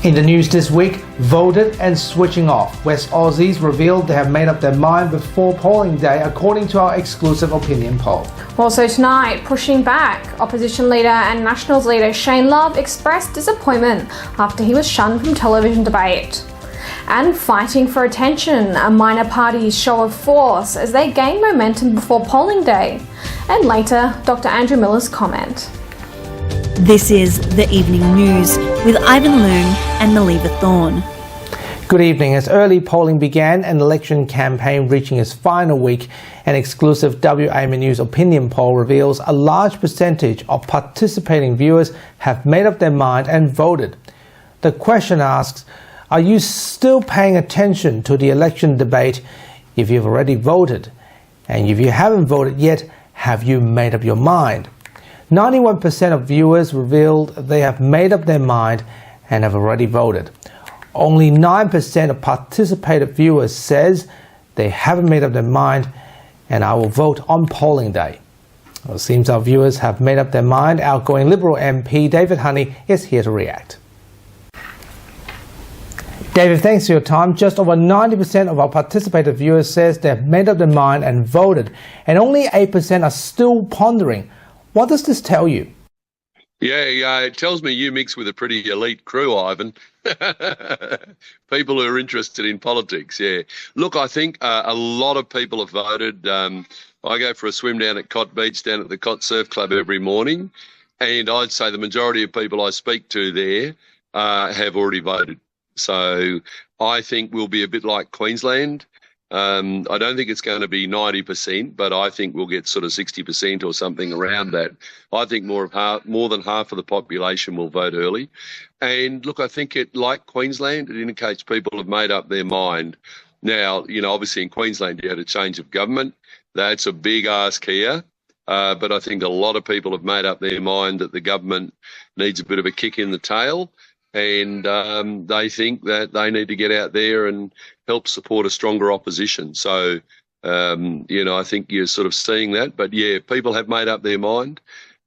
In the news this week, voted and switching off. West Aussies revealed they have made up their mind before polling day, according to our exclusive opinion poll. Also tonight, pushing back. Opposition leader and Nationals leader Shane Love expressed disappointment after he was shunned from television debate. And fighting for attention, a minor party's show of force as they gain momentum before polling day. And later, Dr. Andrew Miller's comment. This is The Evening News with Ivan Loom and Maliva Thorne. Good evening. As early polling began, an election campaign reaching its final week, an exclusive WAMN News opinion poll reveals a large percentage of participating viewers have made up their mind and voted. The question asks, are you still paying attention to the election debate if you've already voted? And if you haven't voted yet, have you made up your mind? 91% of viewers revealed they have made up their mind and have already voted. Only 9% of participated viewers says they haven't made up their mind and I will vote on polling day. Well, it seems our viewers have made up their mind. Outgoing Liberal MP David Honey is here to react. David, thanks for your time. Just over 90% of our participated viewers says they've made up their mind and voted, and only 8% are still pondering. What does this tell you? Yeah, it tells me you mix with a pretty elite crew, Ivan. People who are interested in politics, yeah. Look, I think a lot of people have voted. I go for a swim down at Cot Beach, down at the Cot Surf Club every morning, and I'd say the majority of people I speak to there have already voted. So I think we'll be a bit like Queensland. I don't think it's going to be 90%, but I think we'll get sort of 60% or something around that. I think more than half of the population will vote early. And look, I think like Queensland, it indicates people have made up their mind. Now, obviously in Queensland you had a change of government. That's a big ask here. But I think a lot of people have made up their mind that the government needs a bit of a kick in the tail. And they think that they need to get out there and help support a stronger opposition. So, I think you're sort of seeing that. But, yeah, people have made up their mind.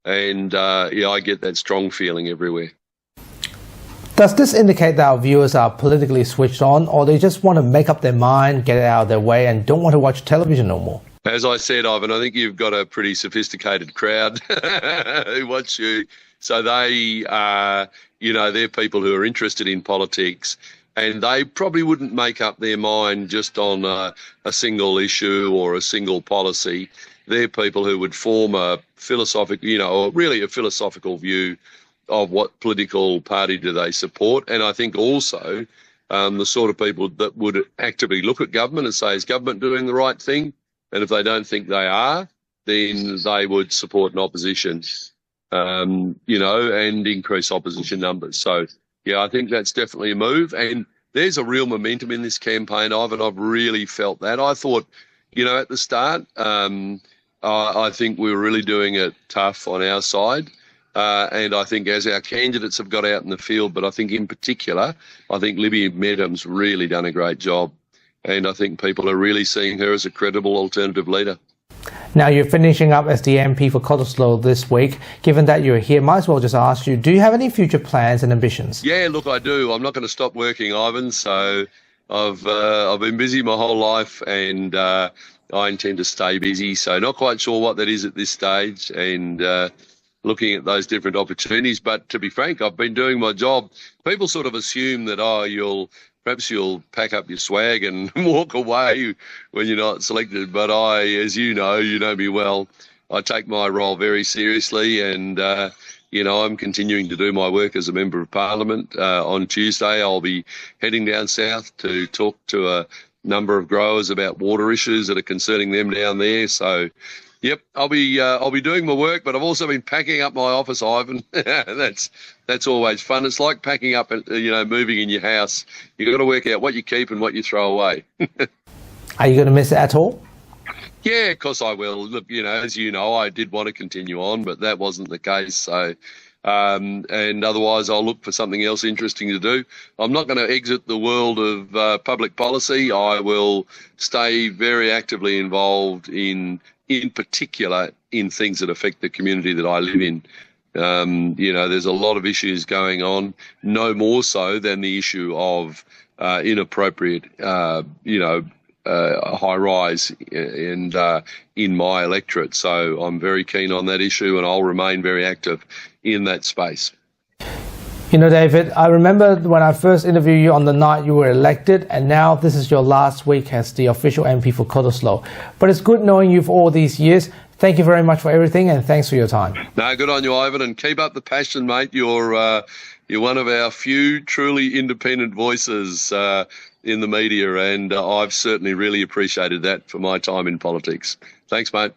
And, I get that strong feeling everywhere. Does this indicate that our viewers are politically switched on, or they just want to make up their mind, get it out of their way, and don't want to watch television no more? As I said, Ivan, I think you've got a pretty sophisticated crowd who watch you. So they are, they're people who are interested in politics, and they probably wouldn't make up their mind just on a single issue or a single policy. They're people who would form a philosophical, or really a philosophical view of what political party do they support. And I think also the sort of people that would actively look at government and say, is government doing the right thing? And if they don't think they are, then they would support an opposition. And increase opposition numbers. So, yeah, I think that's definitely a move. And there's a real momentum in this campaign, Ivan. I've really felt that. I thought, at the start, I think we were really doing it tough on our side. And I think as our candidates have got out in the field, but I think in particular, I think Libby Medham's really done a great job. And I think people are really seeing her as a credible alternative leader. Now, you're finishing up as the MP for Cottesloe this week. Given that you're here, might as well just ask you, do you have any future plans and ambitions? Yeah, look, I do. I'm not going to stop working, Ivan. So I've been busy my whole life, and I intend to stay busy. So not quite sure what that is at this stage, and looking at those different opportunities. But to be frank, I've been doing my job. People sort of assume that, perhaps you'll pack up your swag and walk away when you're not selected. But as you know me well, I take my role very seriously, and, I'm continuing to do my work as a Member of Parliament. On Tuesday, I'll be heading down south to talk to a number of growers about water issues that are concerning them down there. So, yep, I'll be doing my work, but I've also been packing up my office, Ivan. That's always fun. It's like packing up, moving in your house. You've got to work out what you keep and what you throw away. Are you going to miss it at all? Yeah, of course I will. Look, as you know, I did want to continue on, but that wasn't the case. So, and otherwise I'll look for something else interesting to do. I'm not going to exit the world of public policy. I will stay very actively involved in particular in things that affect the community that I live in. There's a lot of issues going on, no more so than the issue of inappropriate, high rise and in my electorate. So I'm very keen on that issue, and I'll remain very active in that space. You know, David, I remember when I first interviewed you on the night you were elected, and now this is your last week as the official MP for Cottesloe. But it's good knowing you for all these years. Thank you very much for everything, and thanks for your time. No, good on you, Ivan, and keep up the passion, mate. You're one of our few truly independent voices in the media, and I've certainly really appreciated that for my time in politics. Thanks, mate.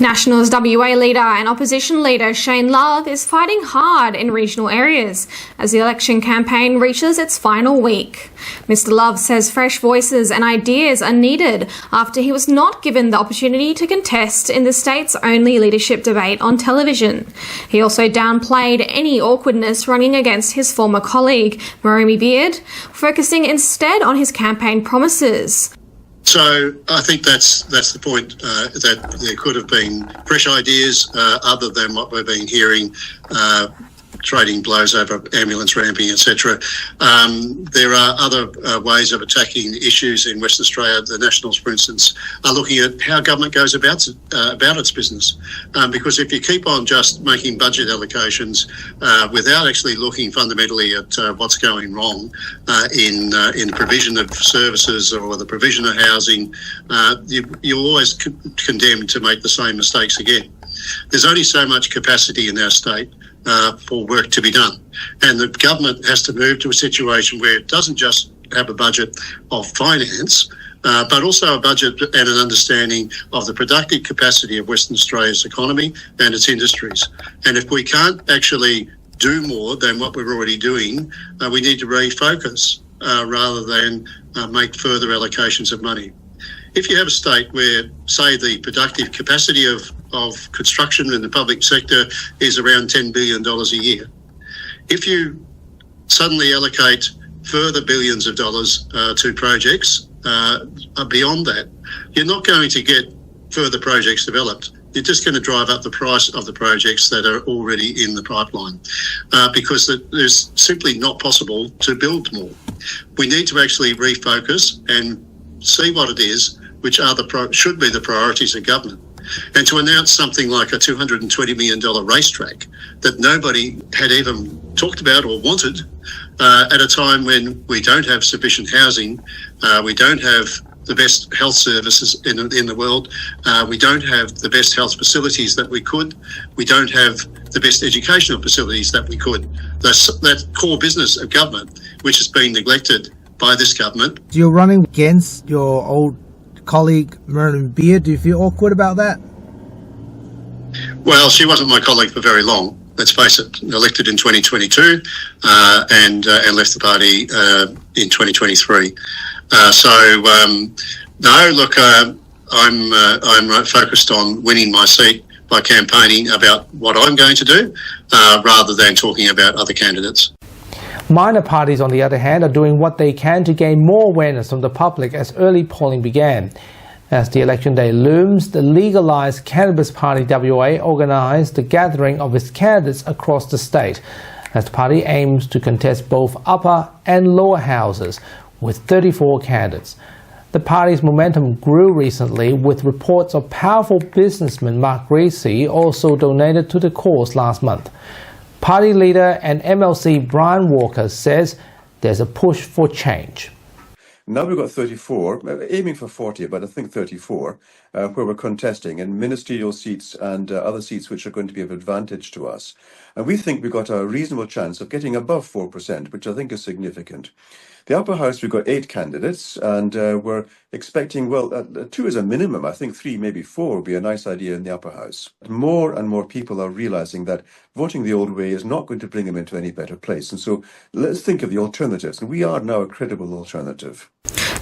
Nationals WA leader and opposition leader Shane Love is fighting hard in regional areas as the election campaign reaches its final week. Mr. Love says fresh voices and ideas are needed after he was not given the opportunity to contest in the state's only leadership debate on television. He also downplayed any awkwardness running against his former colleague, Marumi Beard, focusing instead on his campaign promises. So I think that's the point, that there could have been fresh ideas other than what we've been hearing, trading blows over ambulance ramping, etc. There are other ways of attacking issues in Western Australia. The Nationals, for instance, are looking at how government goes about its business. Because if you keep on just making budget allocations without actually looking fundamentally at what's going wrong in the provision of services or the provision of housing, you're always condemned to make the same mistakes again. There's only so much capacity in our state for work to be done. And the government has to move to a situation where it doesn't just have a budget of finance, but also a budget and an understanding of the productive capacity of Western Australia's economy and its industries. And if we can't actually do more than what we're already doing, we need to refocus rather than make further allocations of money. If you have a state where, say, the productive capacity of construction in the public sector is around $10 billion a year, if you suddenly allocate further billions of dollars to projects beyond that, you're not going to get further projects developed. You're just going to drive up the price of the projects that are already in the pipeline because there's simply not possible to build more. We need to actually refocus and see what it is which are should be the priorities of government. And to announce something like a $220 million racetrack that nobody had even talked about or wanted at a time when we don't have sufficient housing, we don't have the best health services in the world, we don't have the best health facilities that we could, we don't have the best educational facilities that we could. That core business of government, which has been neglected by this government. You're running against your old colleague Marumi Beard. Do you feel awkward about that? Well, she wasn't my colleague for very long. Let's face it, elected in 2022 and left the party in 2023. No, look, I'm focused on winning my seat by campaigning about what I'm going to do rather than talking about other candidates. Minor parties, on the other hand, are doing what they can to gain more awareness from the public as early polling began. As the election day looms, the Legalised Cannabis Party WA organised the gathering of its candidates across the state, as the party aims to contest both upper and lower houses with 34 candidates. The party's momentum grew recently with reports of powerful businessman Mark Greasy also donated to the cause last month. Party leader and MLC Brian Walker says there's a push for change. Now we've got 34, aiming for 40, but I think 34, where we're contesting in ministerial seats and other seats which are going to be of advantage to us. And we think we've got a reasonable chance of getting above 4%, which I think is significant. The upper house, we've got 8 candidates, and we're expecting, well, 2 is a minimum. I think 3, maybe 4 would be a nice idea in the upper house. More and more people are realising that voting the old way is not going to bring them into any better place. And so let's think of the alternatives. And we are now a credible alternative.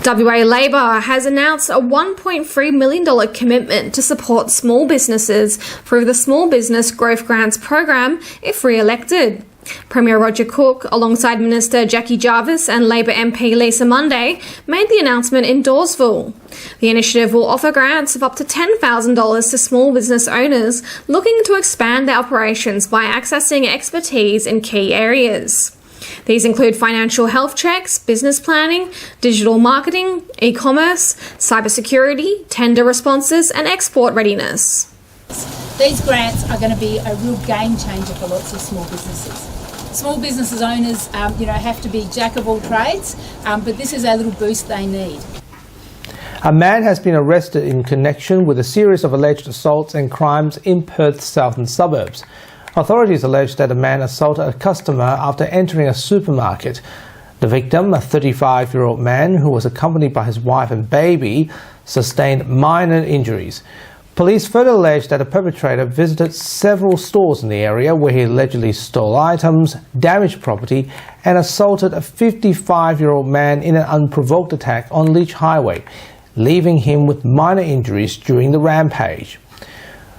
WA Labor has announced a $1.3 million commitment to support small businesses through the Small Business Growth Grants program if re-elected. Premier Roger Cook, alongside Minister Jackie Jarvis and Labor MP Lisa Munday, made the announcement in Dawesville. The initiative will offer grants of up to $10,000 to small business owners looking to expand their operations by accessing expertise in key areas. These include financial health checks, business planning, digital marketing, e-commerce, cybersecurity, tender responses, and export readiness. These grants are going to be a real game changer for lots of small businesses. Small businesses owners, have to be jack of all trades, but this is a little boost they need. A man has been arrested in connection with a series of alleged assaults and crimes in Perth's southern suburbs. Authorities allege that a man assaulted a customer after entering a supermarket. The victim, a 35-year-old man who was accompanied by his wife and baby, sustained minor injuries. Police further allege that the perpetrator visited several stores in the area where he allegedly stole items, damaged property, and assaulted a 55-year-old man in an unprovoked attack on Leach Highway, leaving him with minor injuries during the rampage.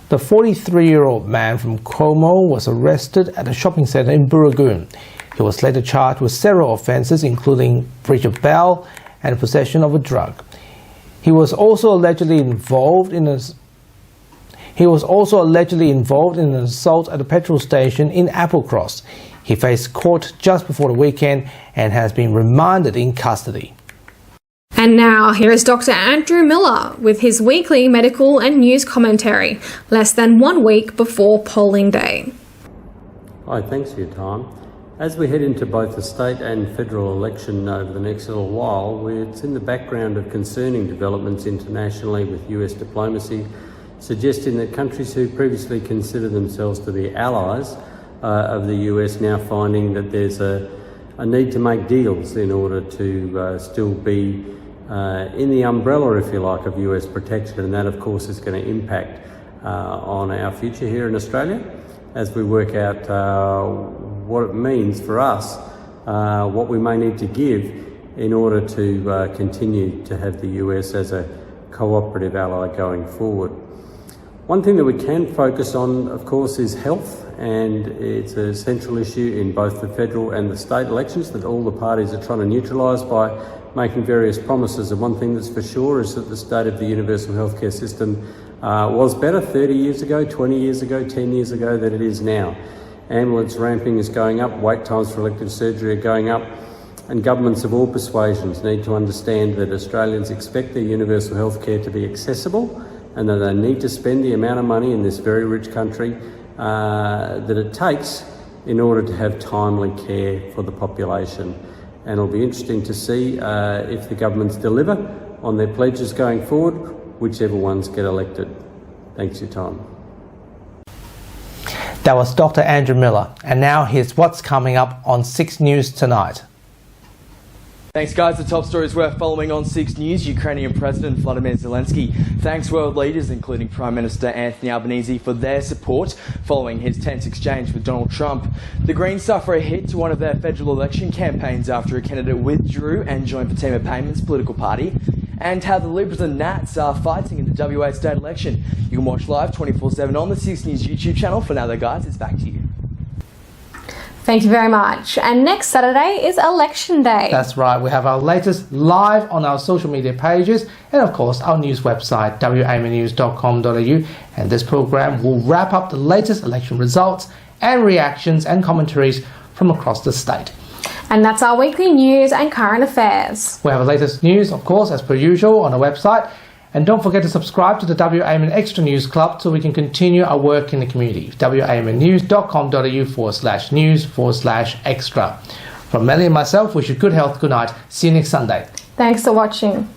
The 43-year-old man from Como was arrested at a shopping centre in Burragoon. He was later charged with several offences, including breach of bail and possession of a drug. He was also allegedly involved in an assault at a petrol station in Applecross. He faced court just before the weekend and has been remanded in custody. And now, here is Dr. Andrew Miller with his weekly medical and news commentary, less than 1 week before polling day. Hi, thanks for your time. As we head into both the state and federal election over the next little while, it's in the background of concerning developments internationally with US diplomacy, suggesting that countries who previously considered themselves to be allies of the US now finding that there's a need to make deals in order to still be in the umbrella, if you like, of US protection, and that of course is going to impact on our future here in Australia as we work out what it means for us, what we may need to give in order to continue to have the US as a cooperative ally going forward. One thing that we can focus on, of course, is health, and it's a central issue in both the federal and the state elections that all the parties are trying to neutralise by making various promises. And one thing that's for sure is that the state of the universal healthcare system was better 30 years ago, 20 years ago, 10 years ago than it is now. Ambulance ramping is going up, wait times for elective surgery are going up, and governments of all persuasions need to understand that Australians expect their universal healthcare to be accessible, and that they need to spend the amount of money in this very rich country that it takes in order to have timely care for the population. And it'll be interesting to see if the governments deliver on their pledges going forward, whichever ones get elected. Thanks for your time. That was Dr. Andrew Miller. And now here's what's coming up on 6 News tonight. Thanks guys, the top stories we're following on 6 News. Ukrainian President Vladimir Zelensky thanks world leaders including Prime Minister Anthony Albanese for their support following his tense exchange with Donald Trump. The Greens suffer a hit to one of their federal election campaigns after a candidate withdrew and joined Fatima Payman's political party. And how the Liberals and Nats are fighting in the WA state election. You can watch live 24/7 on the 6 News YouTube channel. For now though guys, it's back to you. Thank you very much. And next Saturday is Election Day. That's right, we have our latest live on our social media pages and of course our news website wamnews.com.au, and this program will wrap up the latest election results and reactions and commentaries from across the state. And that's our weekly news and current affairs. We have the latest news, of course, as per usual on our website. And don't forget to subscribe to the WAMN Extra News Club so we can continue our work in the community. wamnews.com.au/news/extra. From Melly and myself, wish you good health, good night. See you next Sunday. Thanks for watching.